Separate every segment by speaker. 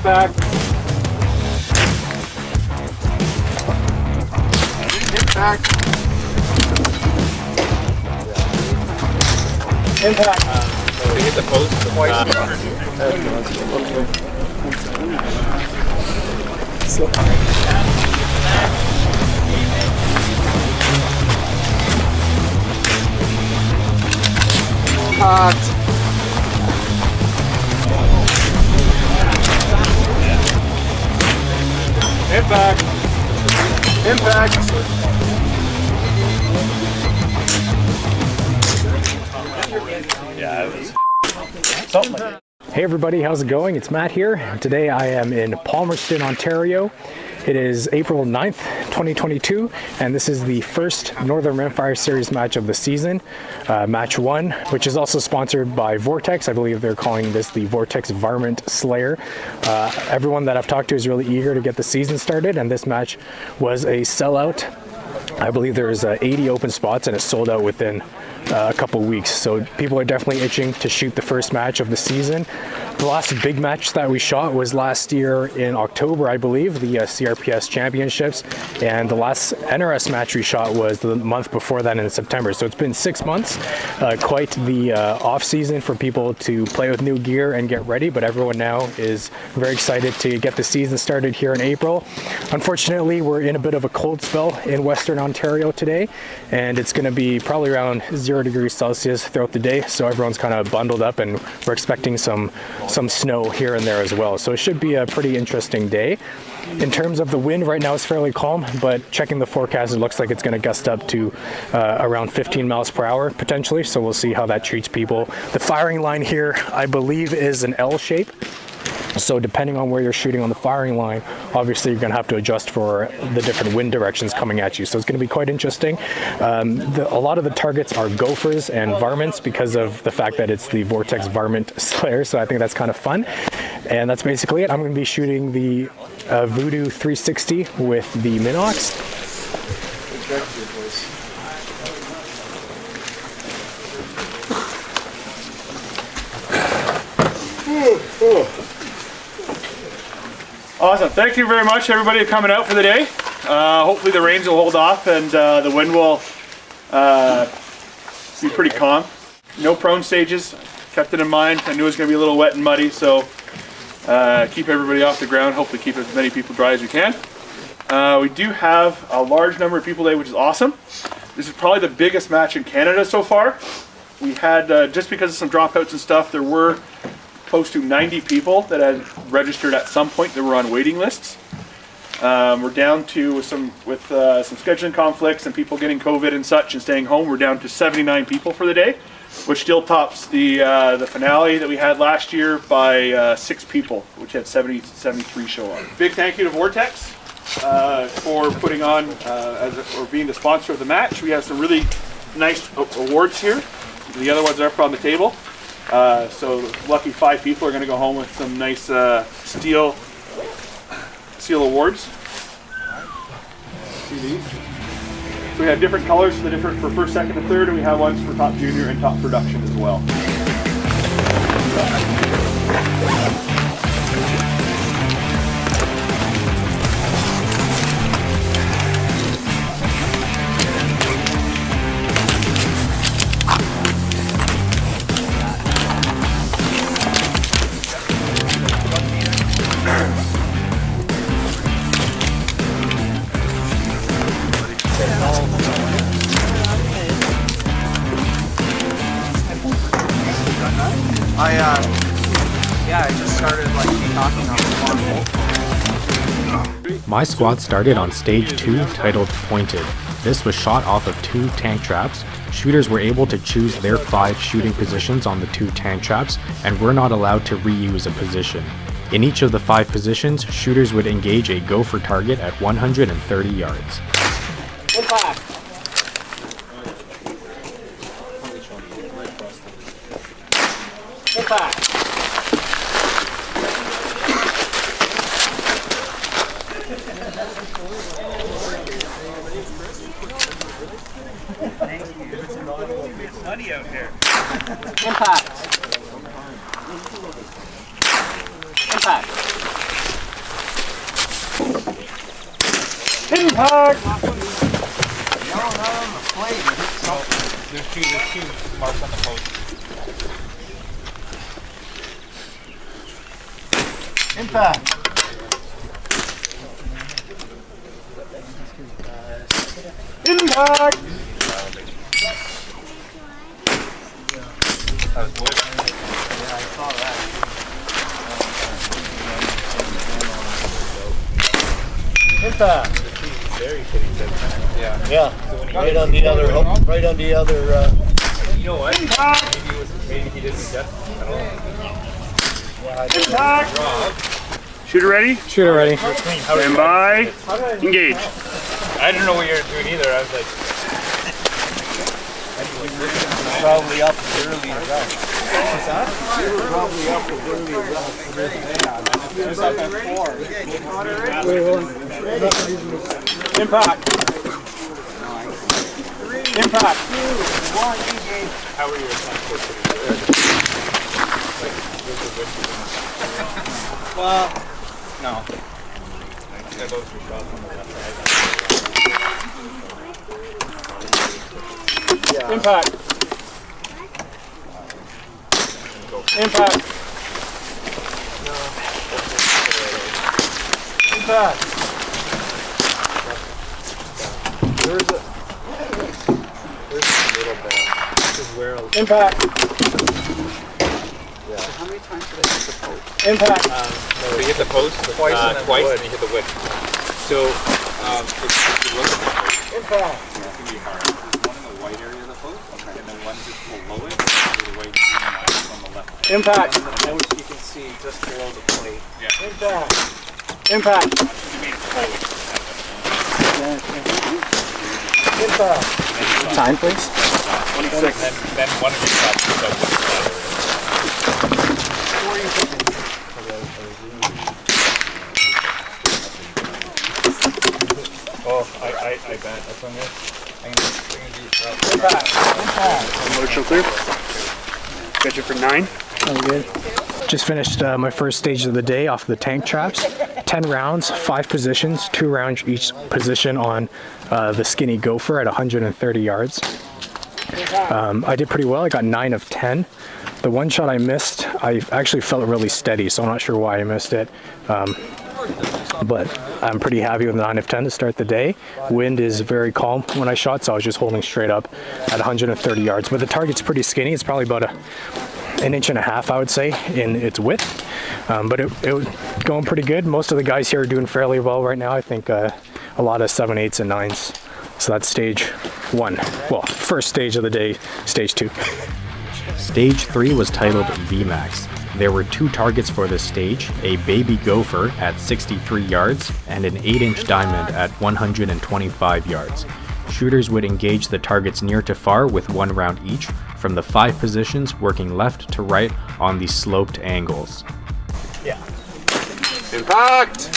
Speaker 1: Impact. Impact. Impact.
Speaker 2: We hit the post twice.
Speaker 1: Hot. Impact. Impact.
Speaker 2: Yeah, it was something like that.
Speaker 3: Hey everybody, how's it going? It's Matt here. Today I am in Palmerston, Ontario. It is April 9th, 2022, and this is the first Northern Rimfire Series match of the season, match 1, which is also sponsored by Vortex. I believe they're calling this the Vortex Varmint Slayer. Everyone that I've talked to is really eager to get the season started, and this match was a sellout. I believe there's 80 open spots and it sold out within a couple weeks, so people are definitely itching to shoot the first match of the season. The last big match that we shot was last year in October, I believe, the CRPS Championships, and the last NRS match we shot was the month before that in September. So it's been 6 months, quite the off season for people to play with new gear and get ready, but everyone now is very excited to get the season started here in April. Unfortunately, we're in a bit of a cold spell in Western Ontario today, and it's going to be probably around 0 degrees Celsius throughout the day, so everyone's kind of bundled up, and we're expecting some snow here and there as well. So it should be a pretty interesting day. In terms of the wind, right now it's fairly calm, but checking the forecast, it looks like it's going to gust up to around 15 miles per hour potentially, so we'll see how that treats people. The firing line here, I believe, is an L shape. So depending on where you're shooting on the firing line, obviously you're going to have to adjust for the different wind directions coming at you. So it's going to be quite interesting. A lot of the targets are Gophers and Varmints because of the fact that it's the Vortex Varmint Slayer. So I think that's kind of fun. And that's basically it. I'm going to be shooting the Voodoo 360 with the Minox.
Speaker 4: Awesome. Thank you very much, everybody, for coming out for the day. Hopefully the rains will hold off and the wind will be pretty calm. No prone stages. Kept it in mind. I knew it was going to be a little wet and muddy, so keep everybody off the ground. Hopefully keep as many people dry as we can. We do have a large number of people today, which is awesome. This is probably the biggest match in Canada so far. We had, just because of some dropouts and stuff, there were close to 90 people that had registered at some point that were on waiting lists. We're down to some scheduling conflicts and people getting COVID and such and staying home. We're down to 79 people for the day, which still tops the finale that we had last year by 6 people, which had 73 show up. Big thank you to Vortex for putting on or being the sponsor of the match. We have some really nice awards here. The other ones are up on the table. So lucky 5 people are going to go home with some nice steel awards. See these? So we have different colors for first, second, and third, and we have ones for top junior and top production as well.
Speaker 5: I just started talking on the phone.
Speaker 3: My squad started on stage 2 titled Pointed. This was shot off of 2 tank traps. Shooters were able to choose their 5 shooting positions on the 2 tank traps and were not allowed to reuse a position. In each of the 5 positions, shooters would engage a gopher target at 130 yards.
Speaker 1: Impact. Impact.
Speaker 2: It's muddy out here.
Speaker 1: Impact. Impact. Impact!
Speaker 2: There's two marks on the post.
Speaker 1: Impact! Impact!
Speaker 2: That was wood.
Speaker 1: Impact!
Speaker 2: Very shitty set. Yeah.
Speaker 1: Yeah, right on the other, right on the other,
Speaker 2: You know what? Maybe he didn't adjust. I don't know.
Speaker 1: Impact!
Speaker 4: Shooter ready?
Speaker 3: Shooter ready.
Speaker 4: Stand by. Engage.
Speaker 2: I didn't know what you were doing either. I was like,
Speaker 1: Probably up as early as us. You were probably up as early as us. He was up at 4. Impact! Impact! 2, 1, engage.
Speaker 2: how were your attacks?
Speaker 1: Well,
Speaker 2: No. Yeah, those were shots on the left side.
Speaker 1: impact! Impact! Impact!
Speaker 2: There's a little bit. This is where
Speaker 1: Impact!
Speaker 5: How many times did I hit the post?
Speaker 1: Impact!
Speaker 2: so you hit the post twice, and then you hit the wood. So if you look at the post,
Speaker 1: Impact!
Speaker 2: it's going to be hard. One in the white area of the post, and then one just below it, the white green on the left.
Speaker 1: Impact!
Speaker 5: The post you can see just below the plate.
Speaker 1: Impact! Impact! Impact!
Speaker 3: Time, please.
Speaker 2: 26. Then one of your shots is about wood side area. Oh, I bet that's on there. I'm gonna do
Speaker 1: Impact! Impact!
Speaker 4: Motor clear. Got you for 9.
Speaker 3: Just finished my first stage of the day off the tank traps. 10 rounds, 5 positions, 2 rounds each position on the skinny Gopher at 130 yards. I did pretty well. I got 9 of 10. The one shot I missed, I actually felt really steady, so I'm not sure why I missed it. But I'm pretty happy with 9 of 10 to start the day. Wind is very calm when I shot, so I was just holding straight up at 130 yards. But the target's pretty skinny. It's probably about an inch and a half, I would say, in its width. But it was going pretty good. Most of the guys here are doing fairly well right now. I think a lot of 7, 8s, and 9s. So that's stage 1. Well, first stage of the day, stage 2.
Speaker 6: Stage 3 was titled VMAX. There were 2 targets for this stage, a baby gopher at 63 yards and an 8-inch diamond at 125 yards. Shooters would engage the targets near to far with 1 round each from the 5 positions, working left to right on the sloped angles.
Speaker 1: Impact!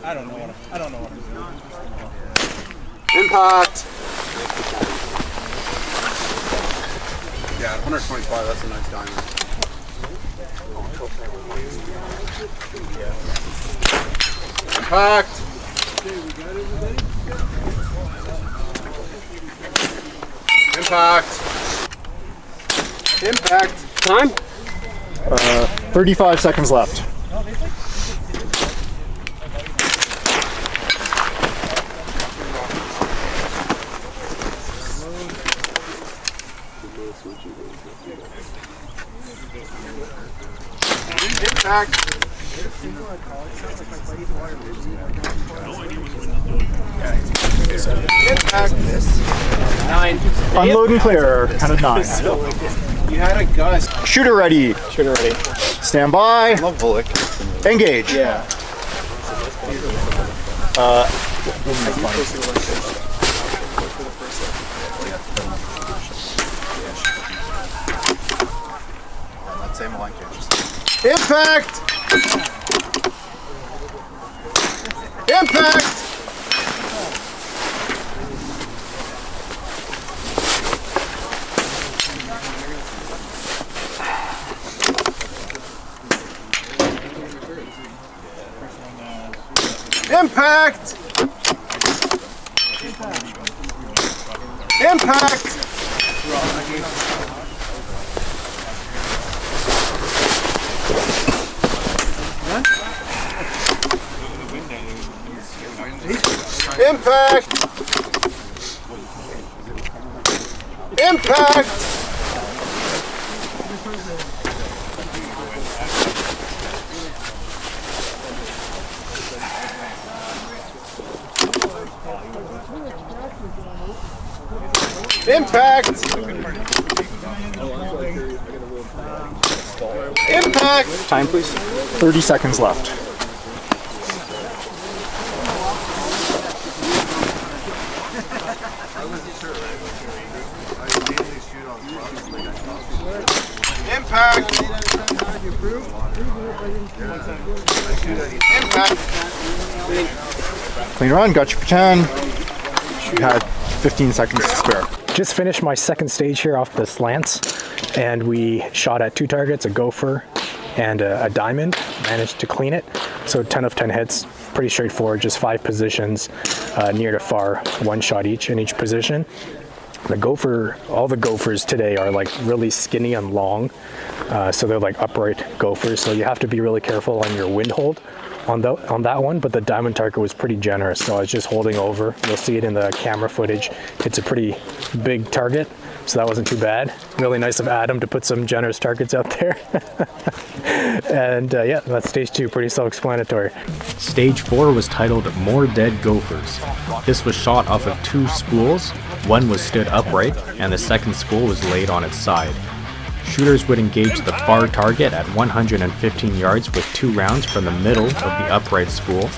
Speaker 5: I don't know what I'm doing.
Speaker 1: Impact!
Speaker 7: Yeah, 125, that's a nice diamond.
Speaker 1: Impact! Impact! Impact! Time?
Speaker 7: 35 seconds left.
Speaker 1: Impact! Impact! 9.
Speaker 7: Unload and clear, kind of 9.
Speaker 1: You had a gust.
Speaker 7: Shooter ready.
Speaker 3: Shooter ready.
Speaker 7: Stand by.
Speaker 1: Love Bullock.
Speaker 7: Engage.
Speaker 1: Yeah.
Speaker 7: Impact.
Speaker 1: Impact! Impact! Impact! Impact! Impact! Impact! Impact!
Speaker 3: Time, please. 30 seconds left.
Speaker 1: Impact! Impact!
Speaker 3: Clean run, got you for 10. You had 15 seconds to spare. Just finished my second stage here off the slants, and we shot at 2 targets, a gopher and a diamond. Managed to clean it, so 10 of 10 hits. Pretty straightforward, just 5 positions, near to far, 1 shot each in each position. The gopher, all the gophers today are like really skinny and long, so they're like upright gophers, so you have to be really careful on your wind hold on that one. But the diamond target was pretty generous, so I was just holding over. You'll see it in the camera footage. It's a pretty big target, so that wasn't too bad. Really nice of Adam to put some generous targets out there. And yeah, that's stage 2, pretty self-explanatory.
Speaker 6: Stage 4 was titled More Dead Gophers. This was shot off of 2 spools. One was stood upright, and the second spool was laid on its side. Shooters would engage the far target at 115 yards with 2 rounds from the middle of the upright spool.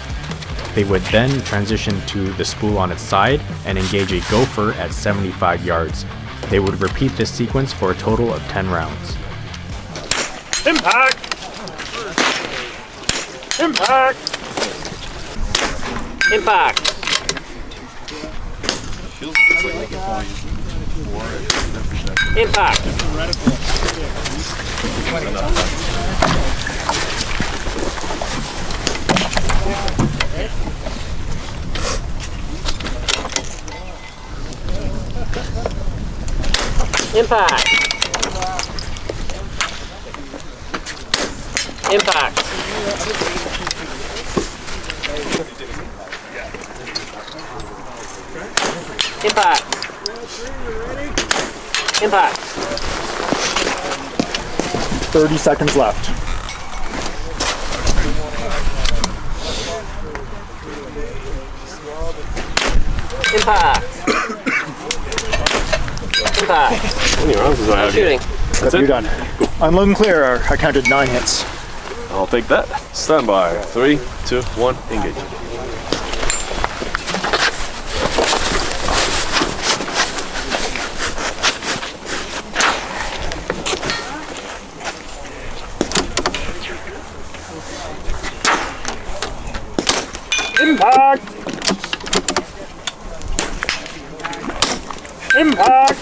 Speaker 6: They would then transition to the spool on its side and engage a gopher at 75 yards. They would repeat this sequence for a total of 10 rounds.
Speaker 4: Impact! Impact!
Speaker 5: Impact! Impact! Impact! Impact! Impact! Impact!
Speaker 3: 30 seconds left.
Speaker 5: Impact! Impact!
Speaker 8: How many rounds was I have
Speaker 5: Shooting.
Speaker 3: That's you're done. Unload and clear. I counted 9 hits.
Speaker 8: I'll take that. Stand by. 3, 2, 1, engage.
Speaker 4: Impact! Impact!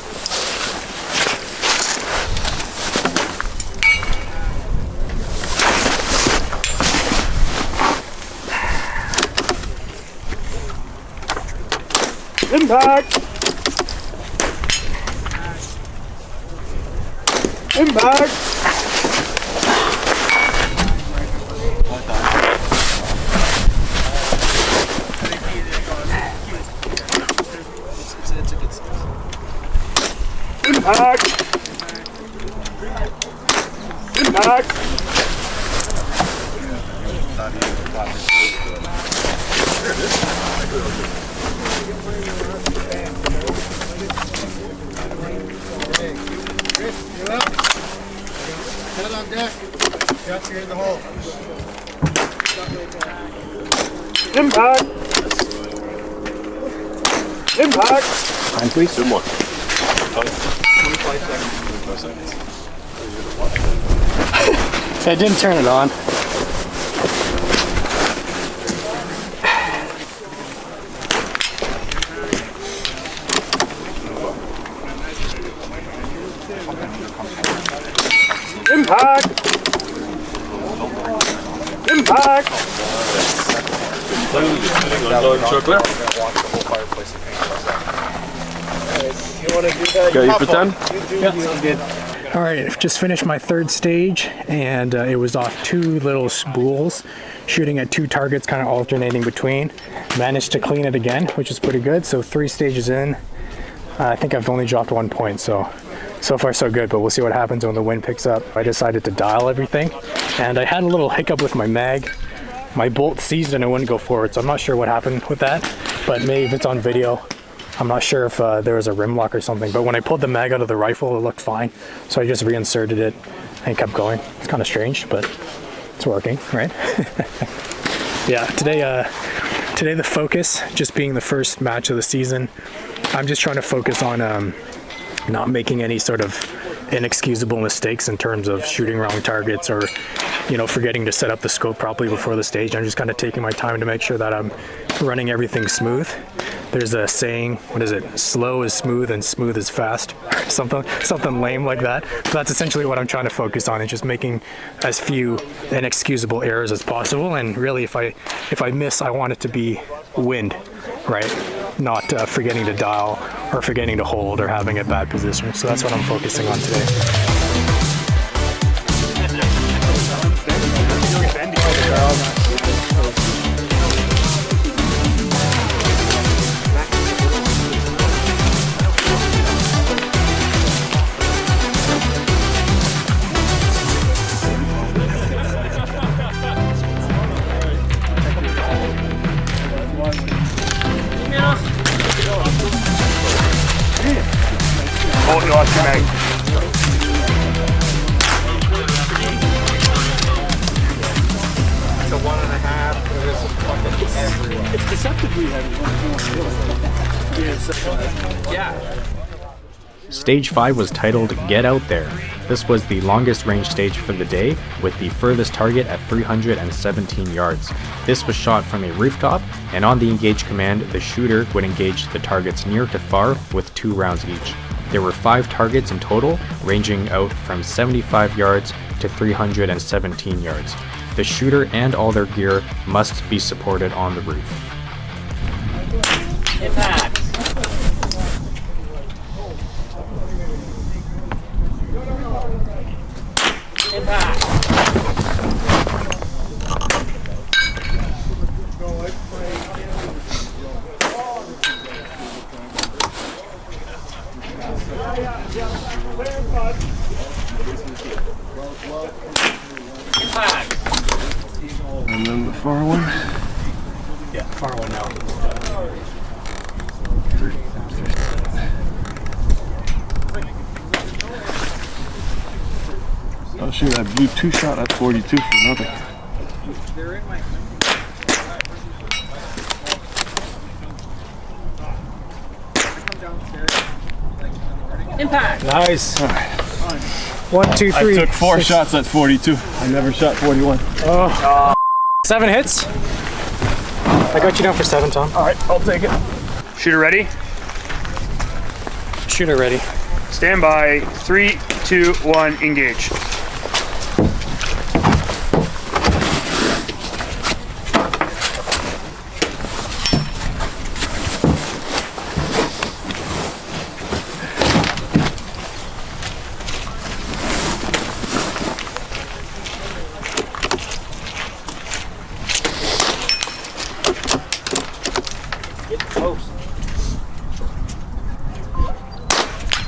Speaker 4: Impact! Impact! Impact! Impact!
Speaker 1: Head on deck. Got you in the hole.
Speaker 4: Impact! Impact!
Speaker 3: Time, please.
Speaker 8: 2 more.
Speaker 2: 25 seconds.
Speaker 3: I didn't turn it on.
Speaker 4: Impact! Impact!
Speaker 8: Unload and circle.
Speaker 2: I'm gonna walk the whole fireplace and paint.
Speaker 1: You want to do that?
Speaker 8: Got you for 10?
Speaker 1: Yeah, sounds good.
Speaker 3: All right, just finished my third stage, and it was off 2 little spools, shooting at 2 targets, kind of alternating between. Managed to clean it again, which is pretty good. So 3 stages in, I think I've only dropped 1 point, so far so good, but we'll see what happens when the wind picks up. I decided to dial everything, and I had a little hiccup with my mag. My bolt seized and it wouldn't go forward, so I'm not sure what happened with that, but maybe if it's on video, I'm not sure if there was a rim lock or something, but when I pulled the mag out of the rifle, it looked fine. So I just reinserted it and kept going. It's kind of strange, but it's working, right? Yeah, today the focus, just being the first match of the season, I'm just trying to focus on not making any sort of inexcusable mistakes in terms of shooting wrong targets or, you know, forgetting to set up the scope properly before the stage. I'm just kind of taking my time to make sure that I'm running everything smooth. There's a saying, what is it? Slow is smooth and smooth is fast. something lame like that. But that's essentially what I'm trying to focus on, is just making as few inexcusable errors as possible. And really, if I miss, I want it to be wind, right? Not forgetting to dial or forgetting to hold or having a bad position. So that's what I'm focusing on today.
Speaker 4: Oh, you lost your mag.
Speaker 2: It's a 1.5. It is fucking everywhere.
Speaker 1: It's deceptively heavy.
Speaker 2: Yeah.
Speaker 6: Stage 5 was titled Get Out There. This was the longest range stage for the day, with the furthest target at 317 yards. This was shot from a rooftop, and on the engage command, the shooter would engage the targets near to far with 2 rounds each. There were 5 targets in total, ranging out from 75 yards to 317 yards. The shooter and all their gear must be supported on the roof.
Speaker 5: Impact. Impact. Impact.
Speaker 8: And then the far one.
Speaker 3: Yeah, far one now.
Speaker 8: Oh shoot, I blew 2 shot at 42 for nothing.
Speaker 5: Impact.
Speaker 3: Nice. 1, 2, 3.
Speaker 8: I took 4
Speaker 3: 6.
Speaker 8: shots at 42. I never shot 41.
Speaker 3: 7 hits. I got you down for 7, Tom.
Speaker 4: All right, I'll take it. Shooter ready?
Speaker 3: Shooter ready.
Speaker 4: Stand by. 3, 2, 1, engage.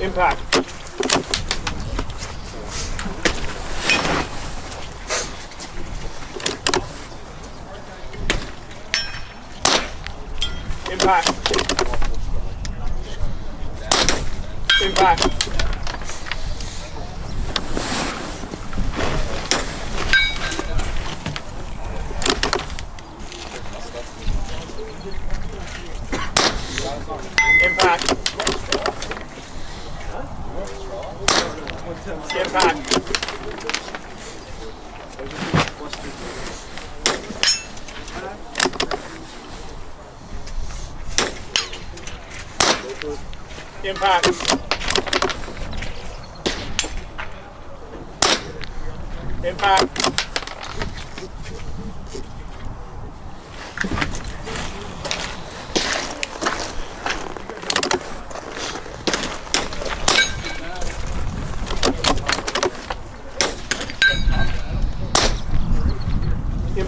Speaker 4: Impact. Impact. Impact. Impact. Impact. Impact. Impact.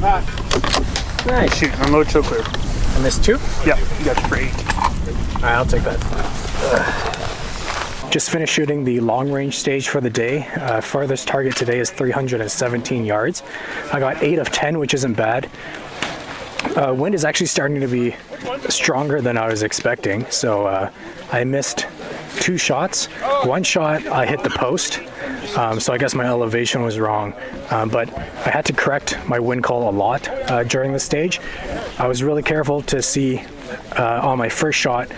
Speaker 3: Nice.
Speaker 4: Shoot, unload, choke clear.
Speaker 3: I missed 2?
Speaker 4: Yeah, you got you for 8.
Speaker 3: Alright, I'll take that. Just finished shooting the long range stage for the day. Farthest target today is 317 yards. I got 8 of 10, which isn't bad. Wind is actually starting to be stronger than I was expecting, so I missed 2 shots. One shot I hit the post, so I guess my elevation was wrong, but I had to correct my wind call a lot during the stage. I was really careful to see on my first shot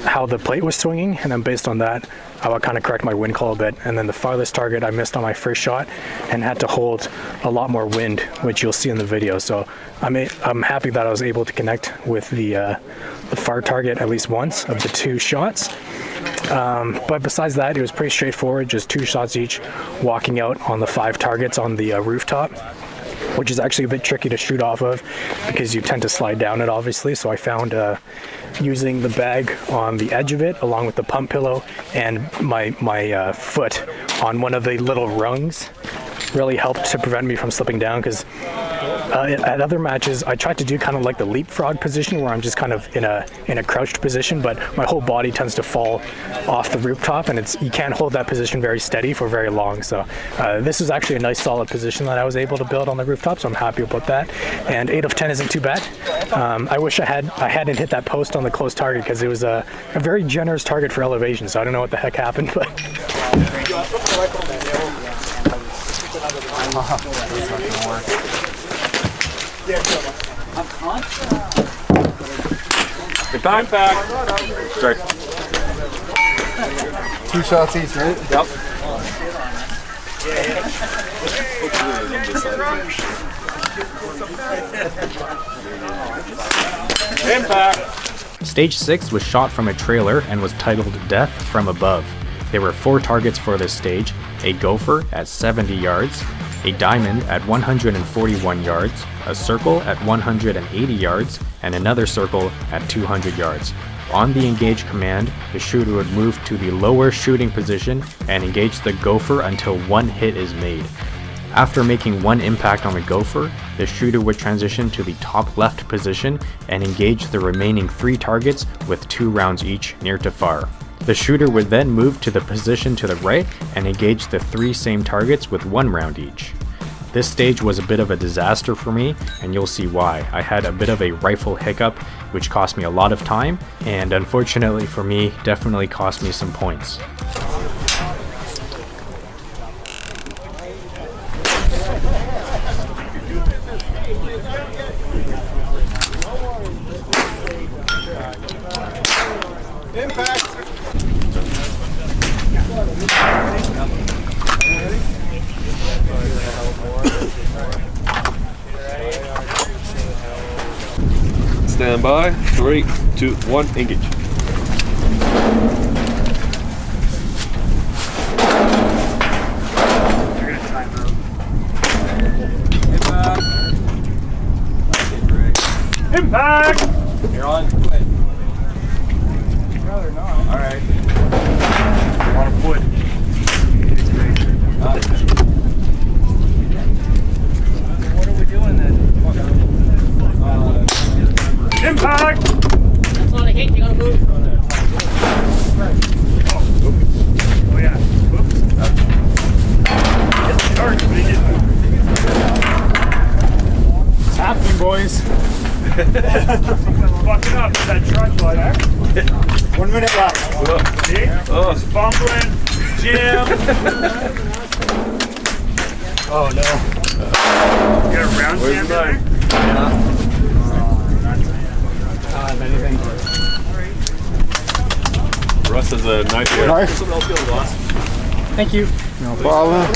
Speaker 3: how the plate was swinging, and then based on that I would kind of correct my wind call a bit. And then the farthest target I missed on my first shot and had to hold a lot more wind, which you'll see in the video. So I'm happy that I was able to connect with the far target at least once of the 2 shots. But besides that, it was pretty straightforward, just 2 shots each, walking out on the 5 targets on the rooftop, which is actually a bit tricky to shoot off of because you tend to slide down it, obviously. So I found using the bag on the edge of it along with the pump pillow and my foot on one of the little rungs really helped to prevent me from slipping down, because at other matches I tried to do kind of like the leapfrog position where I'm just kind of in a crouched position, but my whole body tends to fall off the rooftop and you can't hold that position very steady for very long. So this is actually a nice solid position that I was able to build on the rooftop, so I'm happy about that. And 8 of 10 isn't too bad. I wish I hadn't hit that post on the close target, because it was a very generous target for elevation, so I don't know what the heck happened, but
Speaker 8: Impact. Strike.
Speaker 7: 2 shots each, right?
Speaker 8: Yep.
Speaker 4: Impact.
Speaker 6: Stage 6 was shot from a trailer and was titled Death from Above. There were 4 targets for this stage: a gopher at 70 yards, a diamond at 141 yards, a circle at 180 yards, and another circle at 200 yards. On the engage command, the shooter would move to the lower shooting position and engage the gopher until 1 hit is made. After making 1 impact on the gopher, the shooter would transition to the top left position and engage the remaining 3 targets with 2 rounds each, near to far. The shooter would then move to the position to the right and engage the 3 same targets with 1 round each. This stage was a bit of a disaster for me, and you'll see why. I had a bit of a rifle hiccup, which cost me a lot of time, and unfortunately for me, definitely cost me some points.
Speaker 8: Stand by. 3, 2, 1. Engage.
Speaker 4: Impact.
Speaker 2: You're on.
Speaker 4: Rather not.
Speaker 2: All right.
Speaker 4: I want to put.
Speaker 5: What are we doing then?
Speaker 4: Impact.
Speaker 5: That's not a hit, you gotta move.
Speaker 4: Oh yeah. Whoops. Hit the target, but he didn't move.
Speaker 3: it's happening, boys.
Speaker 4: Fucking up with that tripod.
Speaker 7: 1 minute left.
Speaker 4: See? He's fumbling. Jim.
Speaker 7: Oh no.
Speaker 4: You got a round jam there?
Speaker 3: Anything.
Speaker 8: Russ has a knife here.
Speaker 7: Nice.
Speaker 3: Thank you.
Speaker 7: No problem.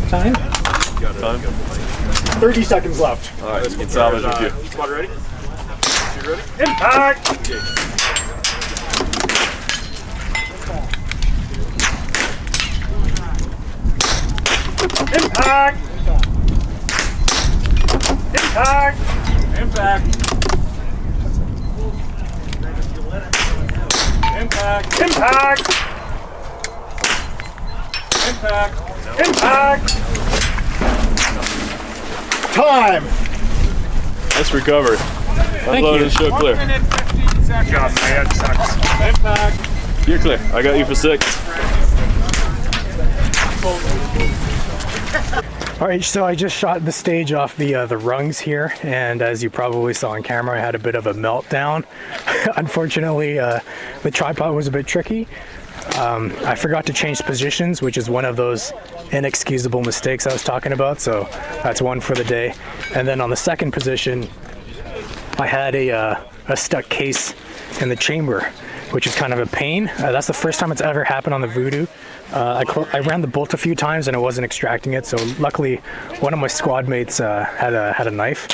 Speaker 3: Time?
Speaker 8: Time.
Speaker 3: 30 seconds left.
Speaker 8: Alright, let's get salvage with you.
Speaker 4: Squad ready? You ready? Impact! Impact! Impact! Impact! Impact! Impact! Impact! Impact!
Speaker 1: Time!
Speaker 8: Nice recovery. Unload and show clear.
Speaker 4: 1 minute 15 seconds. God, my head sucks. Impact!
Speaker 8: You're clear. I got you for 6.
Speaker 3: All right, so I just shot the stage off the rungs here, and as you probably saw on camera, I had a bit of a meltdown. Unfortunately, the tripod was a bit tricky. I forgot to change positions, which is one of those inexcusable mistakes I was talking about, so that's one for the day. And then on the second position, I had a stuck case in the chamber, which is kind of a pain. That's the first time it's ever happened on the Voodoo. I ran the bolt a few times and it wasn't extracting it, so luckily one of my squad mates had a knife.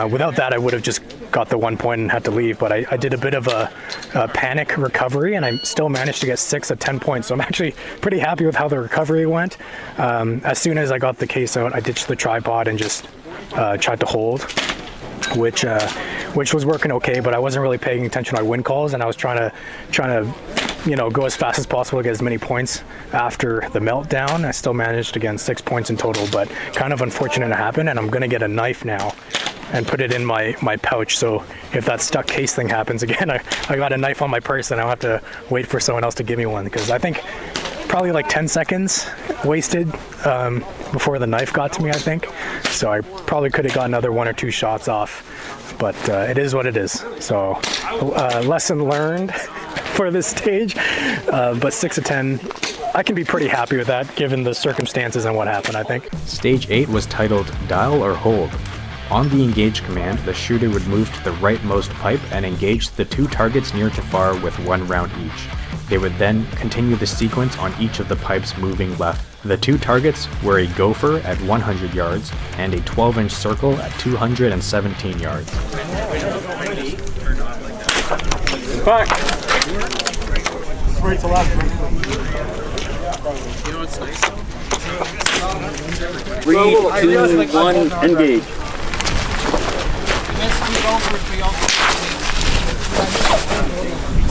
Speaker 3: Without that, I would have just got the 1 point and had to leave, but I did a bit of a panic recovery and I still managed to get 6 of 10 points, so I'm actually pretty happy with how the recovery went. As soon as I got the case out, I ditched the tripod and just tried to hold, which was working okay, but I wasn't really paying attention to my wind calls, and I was trying to go as fast as possible to get as many points after the meltdown. I still managed to get 6 points in total, but kind of unfortunate to happen, and I'm gonna get a knife now and put it in my pouch, so if that stuck case thing happens again, I got a knife on my purse and I don't have to wait for someone else to give me one, because I think probably like 10 seconds wasted before the knife got to me, I think. So I probably could have got another 1 or 2 shots off, but it is what it is. So lesson learned for this stage, but 6 of 10, I can be pretty happy with that given the circumstances and what happened, I think.
Speaker 6: Stage 8 was titled Dial or Hold. On the engage command, the shooter would move to the rightmost pipe and engage the 2 targets near to far with 1 round each. They would then continue the sequence on each of the pipes moving left. The 2 targets were a Gopher at 100 yards and a 12-inch circle at 217 yards.
Speaker 8: Back.
Speaker 1: Right to left.
Speaker 5: You know what's nice?
Speaker 1: 3, 2, 1, engage.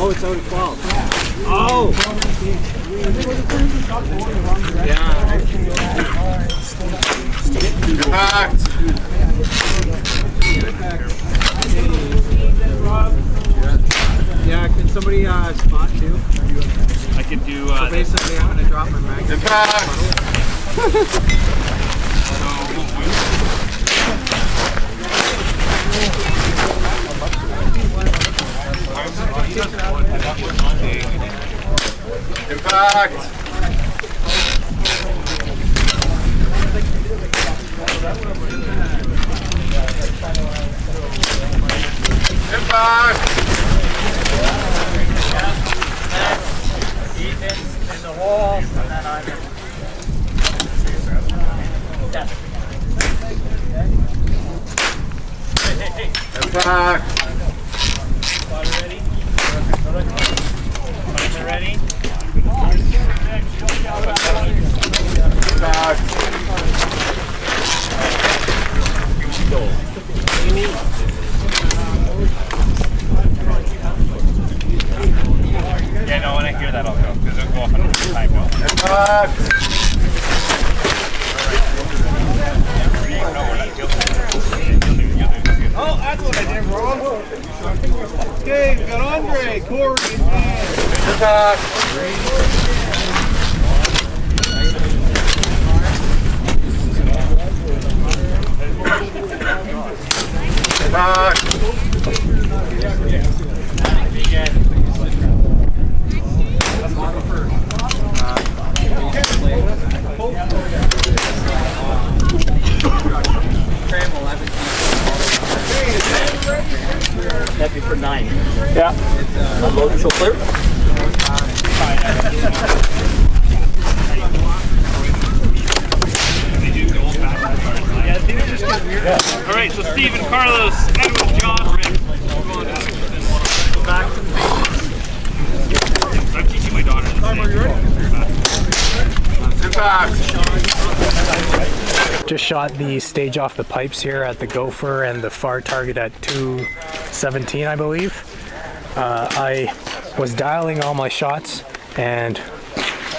Speaker 5: Oh, it's out of 12. Oh! Yeah.
Speaker 4: Impact!
Speaker 5: Yeah, can somebody spot too?
Speaker 2: I could do
Speaker 5: So basically, I'm gonna drop my mag.
Speaker 4: Impact! Impact! Impact!
Speaker 5: Ethan in the wall, and then I'm in.
Speaker 4: Impact!
Speaker 5: Ready? Ready?
Speaker 4: Impact!
Speaker 2: Yeah, no, when I hear that, I'll go, because it'll go off on the time go.
Speaker 4: Impact!
Speaker 1: Oh, that's what I did wrong. Okay, we got Andre, Corey, and
Speaker 4: Impact! Impact!
Speaker 5: Happy for 9.
Speaker 8: Yeah.
Speaker 5: Unload and show clear.
Speaker 2: All right, so Steven, Carlos, Edwin, John, Rick. Go back to the base. I'm teaching my daughter. Are you ready?
Speaker 4: Impact!
Speaker 3: Just shot the stage off the pipes here at the Gopher and the far target at 217, I believe. I was dialing all my shots, and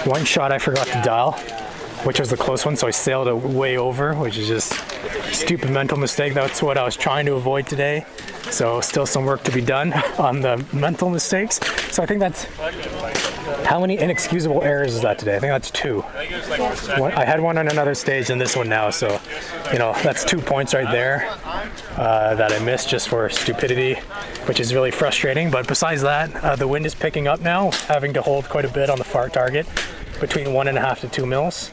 Speaker 3: one shot I forgot to dial. which was the close one, so I sailed it way over, which is just a stupid mental mistake. That's what I was trying to avoid today. So still some work to be done on the mental mistakes. So I think that's, how many inexcusable errors is that today? I think that's 2. I had one on another stage and this one now, so you know, that's 2 points right there that I missed just for stupidity, which is really frustrating. But besides that, the wind is picking up now, having to hold quite a bit on the far target, between 1.5 to 2 mils.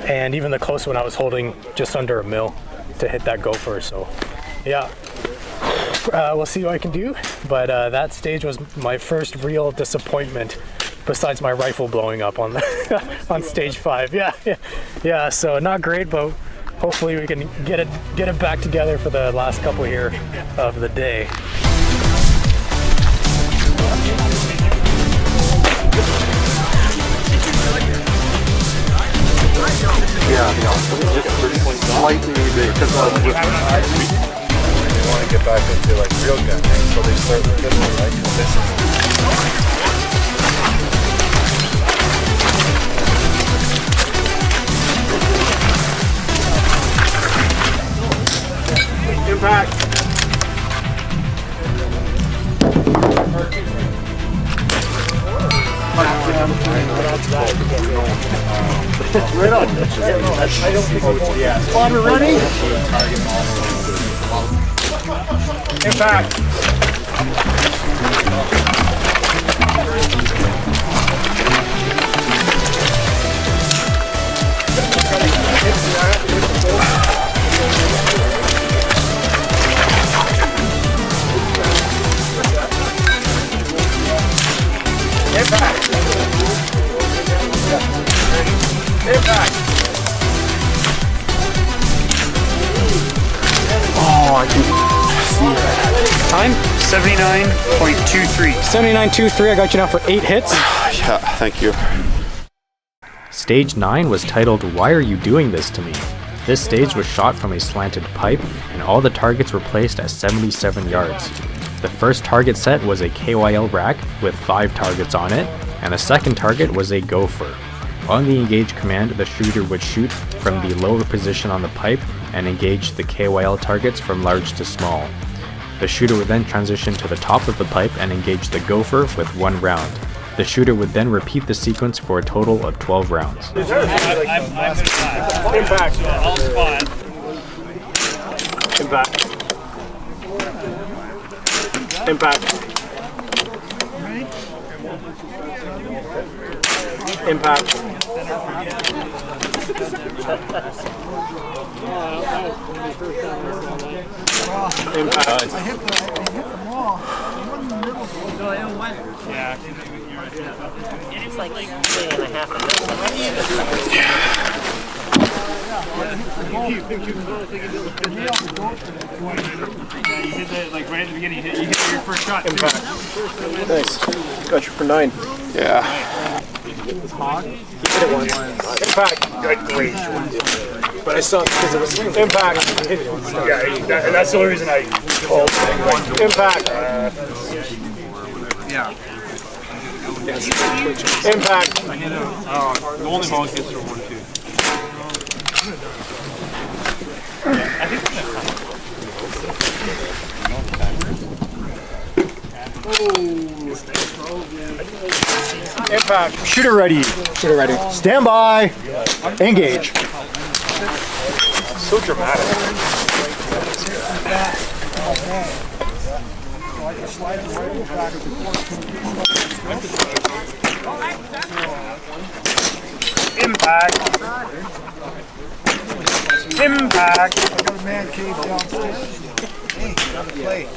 Speaker 3: And even the close one I was holding just under a mil to hit that gopher. So yeah, we'll see what I can do. But that stage was my first real disappointment, besides my rifle blowing up on on stage 5. Yeah. So not great, but hopefully we can get it back together for the last couple here of the day.
Speaker 7: Slightly big because they want to get back into like real gunning, so they start with this one, right? 'Cause this is
Speaker 4: Impact.
Speaker 1: Right on. Spotter ready?
Speaker 4: Impact. Impact.
Speaker 3: Oh, I can see that. Time?
Speaker 5: 79.23.
Speaker 3: 79.23. I got you now for 8 hits.
Speaker 7: Yeah, thank you.
Speaker 6: Stage 9 was titled Why Are You Doing This To Me? This stage was shot from a slanted pipe, and all the targets were placed at 77 yards. The first target set was a KYL rack with 5 targets on it, and the second target was a gopher. On the engage command, the shooter would shoot from the lower position on the pipe and engage the KYL targets from large to small. The shooter would then transition to the top of the pipe and engage the gopher with 1 round. The shooter would then repeat the sequence for a total of 12 rounds.
Speaker 4: Impact.
Speaker 5: I'll spot.
Speaker 4: Impact. Impact. Impact. Impact.
Speaker 1: I hit the wall. One in the middle.
Speaker 5: Yeah.
Speaker 9: It's like 3.5.
Speaker 5: You hit that like right at the beginning. You hit your first shot.
Speaker 4: Impact. Nice. Got you for 9.
Speaker 7: Yeah.
Speaker 4: Impact. Great. But I saw because it was impact. Yeah, and that's the only reason I called impact.
Speaker 7: Yeah.
Speaker 4: Impact.
Speaker 2: The only ball gets for 1, 2.
Speaker 4: Impact.
Speaker 1: Shooter ready. Shooter ready. Stand by. Engage.
Speaker 4: So dramatic. Impact. Impact.
Speaker 1: I got a man cave downstairs. Hey, got to play.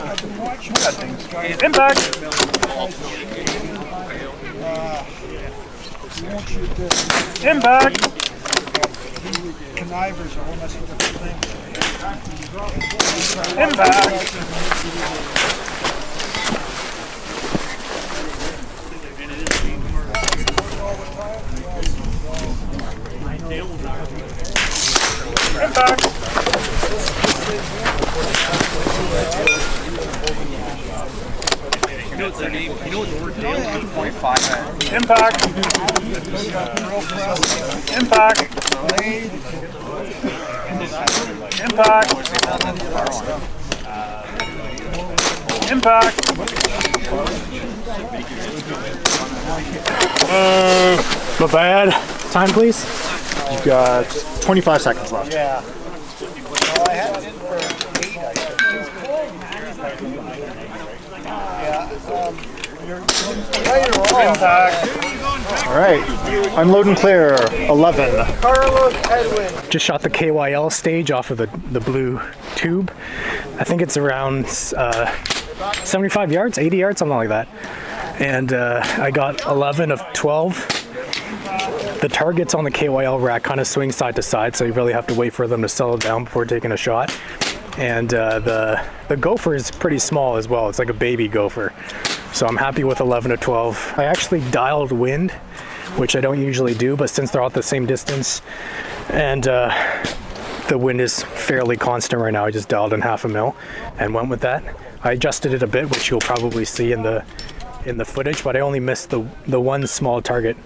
Speaker 1: I've been watching that thing.
Speaker 4: Impact.
Speaker 1: You won't shoot this.
Speaker 4: Impact.
Speaker 1: Connivers are one of the different things.
Speaker 4: Impact. Impact.
Speaker 5: You know
Speaker 4: Impact. Impact. Impact. Impact.
Speaker 3: Not bad. Time, please.
Speaker 5: You've got 25 seconds left.
Speaker 1: Yeah. Well, I had it in for 8, I think. Yeah, right or wrong.
Speaker 5: All right. Unload and clear. 11.
Speaker 1: Carlos Edwin.
Speaker 3: Just shot the KYL stage off of the blue tube. I think it's around 75 yards, 80 yards, something like that. And I got 11 of 12. The targets on the KYL rack kind of swing side to side, so you really have to wait for them to settle down before taking a shot. And the gopher is pretty small as well. It's like a baby gopher. So I'm happy with 11 of 12. I actually dialed wind, which I don't usually do, but since they're all at the same distance and the wind is fairly constant right now, I just dialed in 0.5 mil and went with that. I adjusted it a bit, which you'll probably see in the footage, but I only missed the one small target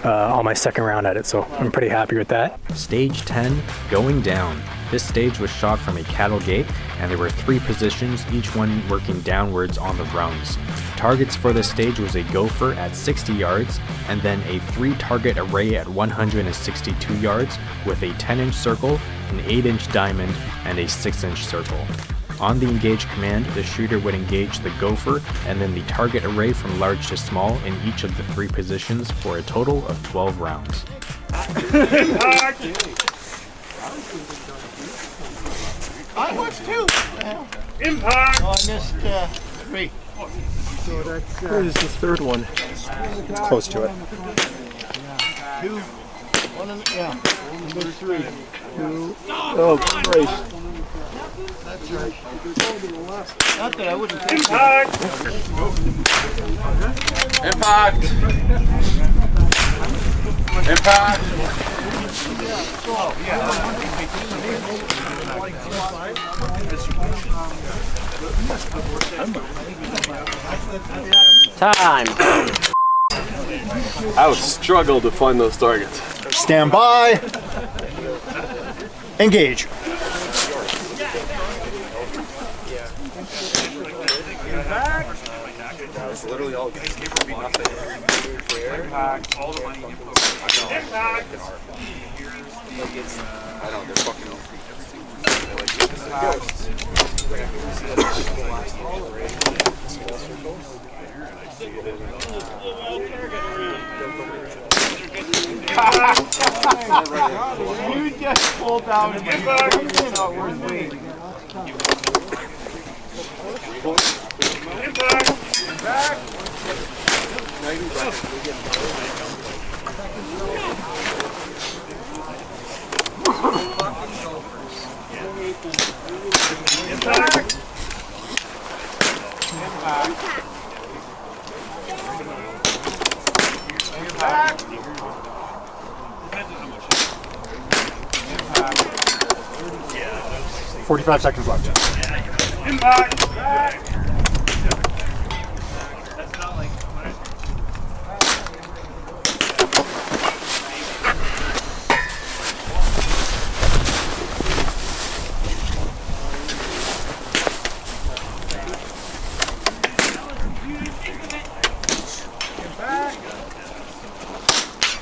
Speaker 3: on my second round at it, so I'm pretty happy with that.
Speaker 6: Stage 10, going down. This stage was shot from a cattle gate, and there were 3 positions, each one working downwards on the rungs. Targets for this stage was a gopher at 60 yards, and then a 3-target array at 162 yards with a 10-inch circle, an 8-inch diamond, and a 6-inch circle. On the engage command, the shooter would engage the gopher and then the target array from large to small in each of the 3 positions for a total of 12 rounds.
Speaker 1: I watched 2.
Speaker 4: Impact.
Speaker 1: Oh, I missed 3. So that's
Speaker 5: Where's the third one? Close to it.
Speaker 1: 2. 1 and yeah. 3. 2.
Speaker 5: Oh, Christ.
Speaker 1: That's right. Not that I wouldn't take
Speaker 4: Impact.
Speaker 2: Impact. Impact.
Speaker 9: Time.
Speaker 8: I would struggle to find those targets.
Speaker 5: Stand by. Engage.
Speaker 2: Literally all nothing. All the money you put. I know they're fucking
Speaker 1: You just pulled down and it's not worth waiting.
Speaker 4: Impact.
Speaker 5: 45 seconds left.
Speaker 4: Impact.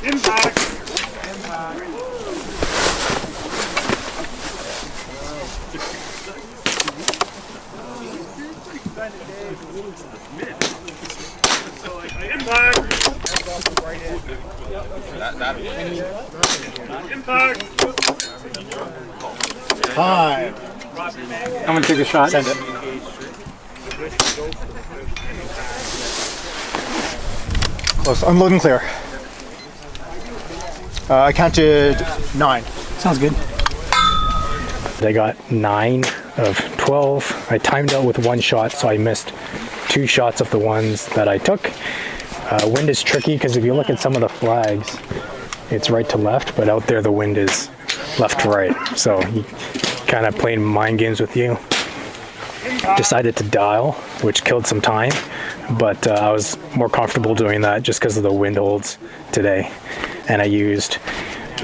Speaker 4: Impact. Impact.
Speaker 5: Time.
Speaker 3: I'm gonna take a shot.
Speaker 5: Send it. Close. Unload and clear. I counted 9.
Speaker 3: Sounds good. I got 9 of 12. I timed out with 1 shot, so I missed 2 shots of the ones that I took. Wind is tricky because if you look at some of the flags, it's right to left, but out there the wind is left to right. So he kind of playing mind games with you. decided to dial, which killed some time, but I was more comfortable doing that just because of the wind holds today. And I used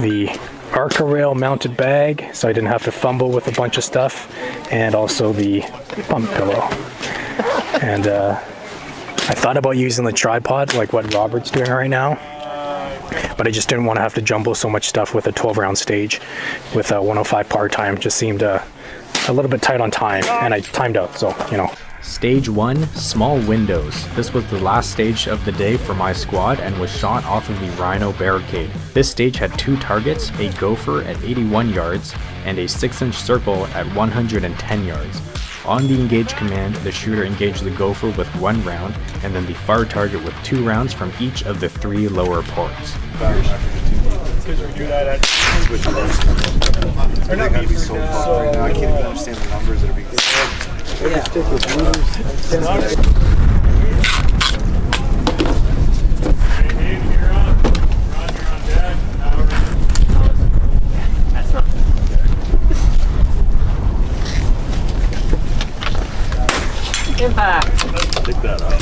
Speaker 3: the Arca rail mounted bag so I didn't have to fumble with a bunch of stuff, and also the pump pillow. And I thought about using the tripod like what Robert's doing right now, but I just didn't want to have to jumble so much stuff with a 12-round stage with a 105 par time. Just seemed a little bit tight on time, and I timed out, so you know.
Speaker 6: Stage 1, Small Windows. This was the last stage of the day for my squad and was shot off of the Rhino barricade. This stage had 2 targets, a Gopher at 81 yards and a 6-inch circle at 110 yards. On the engage command, the shooter engaged the Gopher with 1 round, and then the far target with 2 rounds from each of the 3 lower ports.
Speaker 7: Because we do that at they're not going to be so far right now. I can't even understand the numbers that are being said.
Speaker 9: Impact.
Speaker 8: Take that out.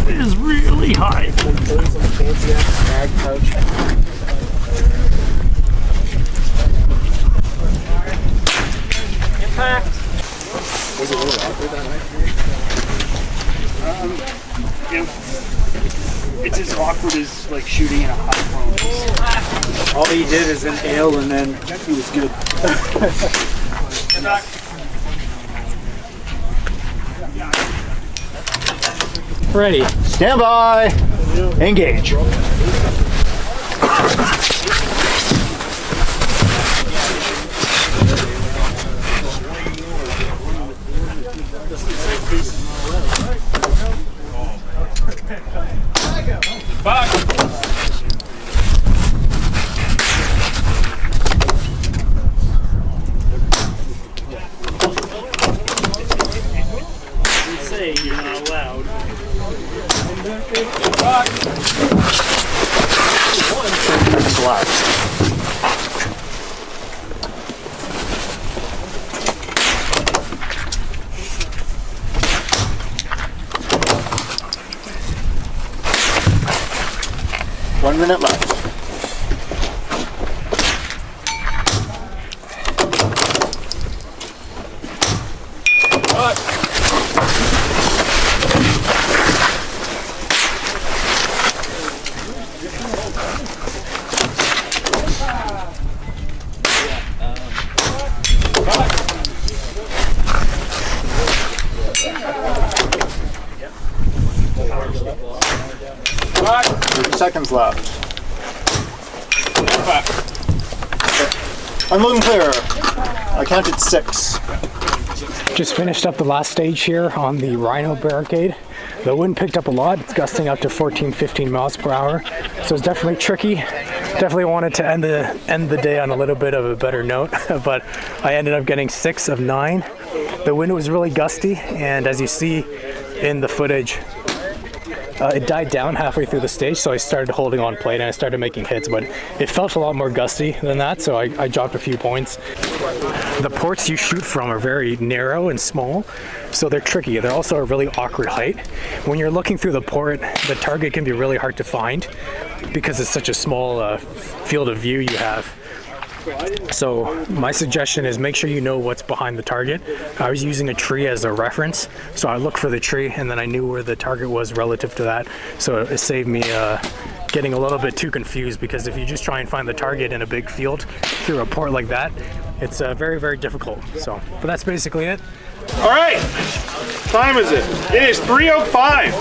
Speaker 5: It is really high.
Speaker 9: Impact.
Speaker 7: Was it really awkward that night?
Speaker 5: It's as awkward as like shooting in a high phone.
Speaker 1: All he did is inhale and then he was good.
Speaker 3: Ready.
Speaker 1: Stand by. Engage.
Speaker 5: Say you're not allowed.
Speaker 1: One minute left. Seconds left. I'm looking clear. I counted 6.
Speaker 3: Just finished up the last stage here on the Rhino barricade. The wind picked up a lot. It's gusting up to 14-15 miles per hour. So it's definitely tricky. Definitely wanted to end the day on a little bit of a better note, but I ended up getting 6 of 9. The wind was really gusty, and as you see in the footage, it died down halfway through the stage, so I started holding on plate and I started making hits, but it felt a lot more gusty than that, so I dropped a few points. The ports you shoot from are very narrow and small, so they're tricky. They're also a really awkward height. When you're looking through the port, the target can be really hard to find because it's such a small field of view you have. So my suggestion is make sure you know what's behind the target. I was using a tree as a reference, so I looked for the tree and then I knew where the target was relative to that. So it saved me getting a little bit too confused, because if you just try and find the target in a big field through a port like that, it's very, very difficult. So, but that's basically it.
Speaker 4: All right, time is it? It is 3:05.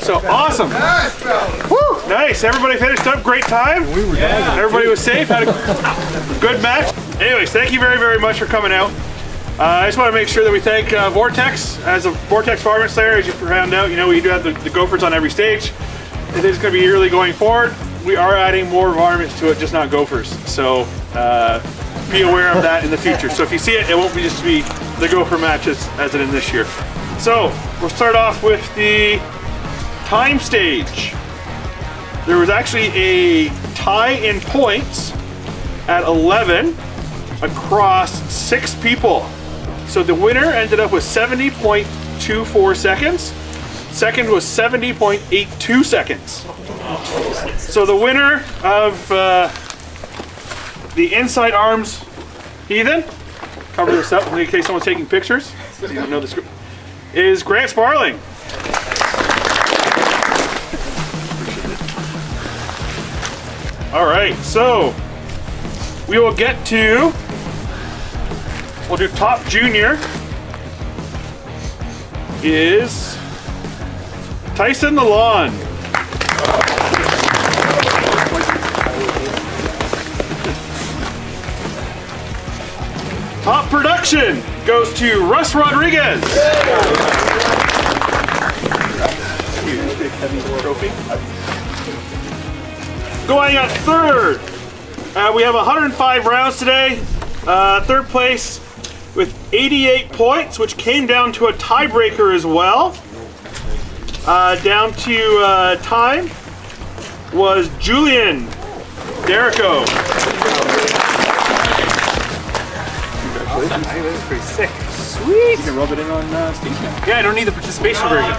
Speaker 4: So awesome. Woo, nice. Everybody finished up. Great time. Everybody was safe. Had a good match. Anyways, thank you very, very much for coming out. I just want to make sure that we thank Vortex. As a Vortex Varmint Slayer, as you found out, you know, we do have the Gophers on every stage. It is going to be yearly going forward. We are adding more Varmints to it, just not Gophers. So be aware of that in the future. So if you see it, it won't be just be the Gopher matches as it is this year. So we'll start off with the time stage. there was actually a tie in points at 11 across 6 people. So the winner ended up with 70.24 seconds. Second was 70.82 seconds. So the winner of the inside arms heathen, cover this up in case someone's taking pictures, so you don't know the script, is Grant Sparling. All right, so we will get to, we'll do top junior is Tyson Lalonde. Top production goes to Russ Rodriguez. Big heavy trophy. Going at third, we have 105 rounds today. Third place with 88 points, which came down to a tiebreaker as well. Down to time was Julian Derrico.
Speaker 5: That's pretty sick.
Speaker 4: Sweet. You can rub it in on Steve now.
Speaker 5: Yeah, I don't need the participation version.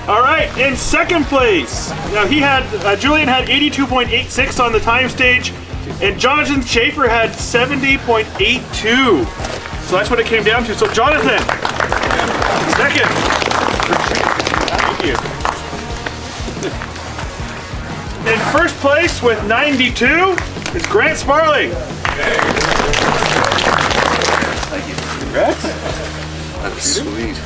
Speaker 4: All right, in second place, now he had Julian had 82.86 on the time stage, and Jonathan Schaefer had 70.82. So that's what it came down to. So Jonathan, second. Thank you. In first place with 92 is Grant Sparling.
Speaker 7: Thank you. Congrats. That's sweet.